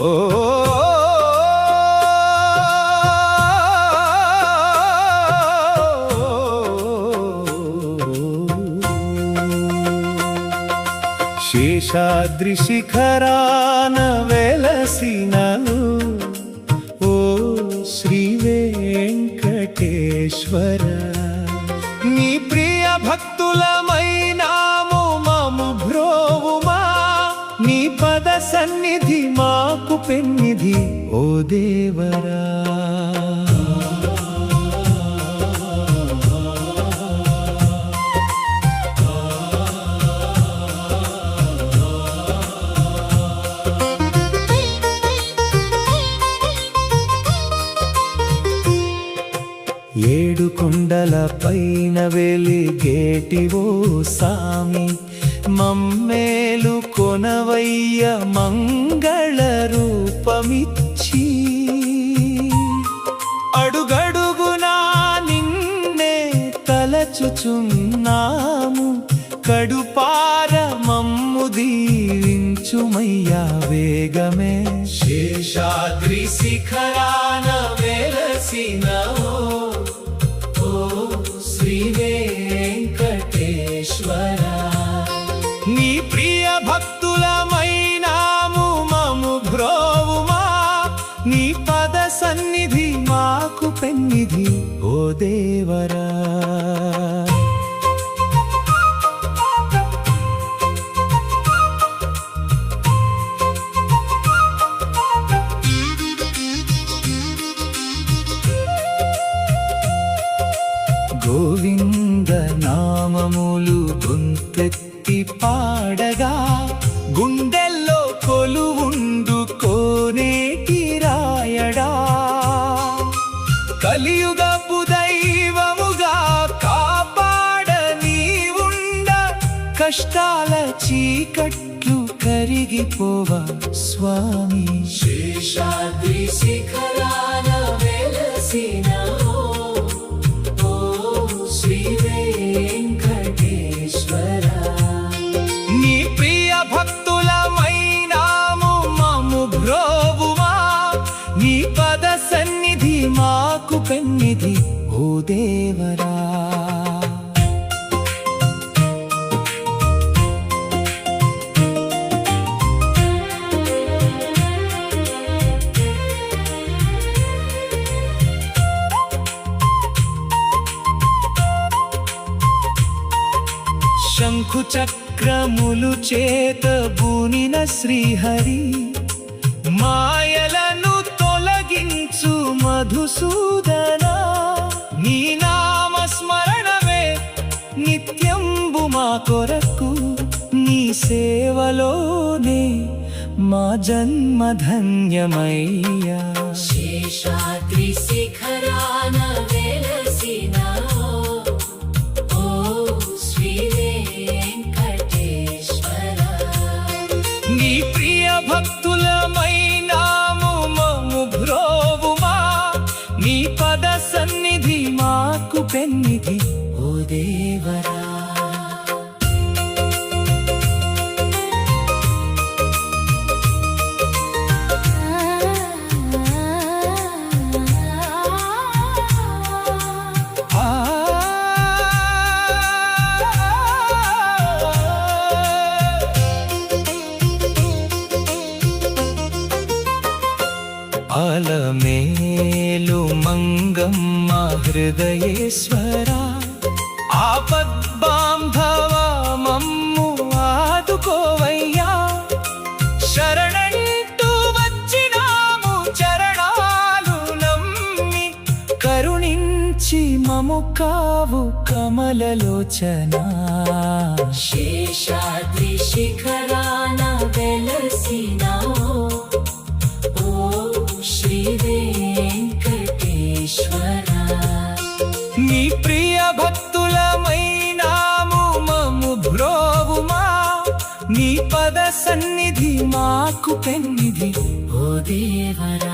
ఓ శేషాద్రి శిఖరాన వెలసినవు ఓ శ్రీ వెంకటేశ్వర, నీ ప్రియ భక్తులమైనాము మము బ్రోవుమా, నీ పద సన్నిధి మాకు పెన్నిధి ఓ దేవరా. ఏడు కొండల పైన వెలిగేటివో సామి, మమ్మేలు కొనవయ్య మంగళ రూపమిచ్చి, అడుగడుగునా నిన్నే తలచుచున్నాము, కడుపార మమ్ము దీవించుమయ్యా వేగమే. శేషాద్రి శిఖరాన వెలసినవో శ్రీ వెంకటేశ్వర, నీ ప్రియ భక్తులమైనాము మము బ్రోవుమా, నీ పద సన్నిధి మాకు పెన్నిధి ఓ దేవరా. గోవింద నామములు గొంతెత్తి పాడగా, గుండెల్లో కొలువుండు కోనేటి రాయడా, కలియుగపు దైవముగా కాపాడ నీవుండ, కష్టాల చీకట్లు కరిగిపోవా స్వామి. శేషాద్రి శిఖరాన వెలసినవో నీ ప్రియ భక్తులమైనాము మము బ్రోవుమా, నీ పద సన్నిధి మాకు పెన్నిధి ఓ దేవరా. శంఖు చక్రములు చేత బూనిన శ్రీహరి, మాయలను తొలగించు మధుసూదన, నీ నామ స్మరణమే నిత్యంబు మా కొరకు, నీ సేవలోనే మా జన్మ ధన్యమయ్యా. శేషాద్రి శిఖరాన వెలసినవో నీ ప్రియ భక్తులమైనాము మము బ్రోవుమా, నీ పద సన్నిధి మాకు పెన్నిధి ఓ దేవరా. అలమేలు మంగమ్మ హృదయేశ్వర, ఆపద్బాంధవ మమ్ము ఆదుకోవయ్యా, శరణంటూ వచ్చినాము చరణాలు నమ్మి, కరుణించి మము కావు కమలలోచన. శేషాద్రి శిఖరాన వెలసినవో శ్రీ వెంకటేశ్వర, నీ ప్రియ భక్తులమైనాము మము బ్రోవుమా, నీ పద సన్నిధి మాకు పెన్నిధి ఓ దేవరా.